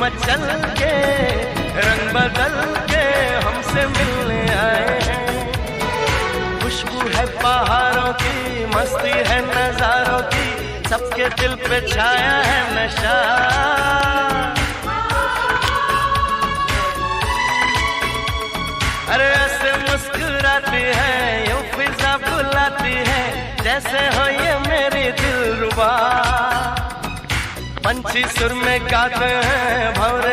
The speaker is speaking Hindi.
मचल के रंग बदल के हमसे मिलने आए हैं। खुशबू है पहाड़ों की, मस्ती है नजारों की, सबके दिल पे छाया है नशा। अरे ऐसे मुस्कुराती है, यूं फिजा बुलाती है, जैसे हो ये मेरी दिलरुबा। पंछी सुर में गाते हैं भंवरे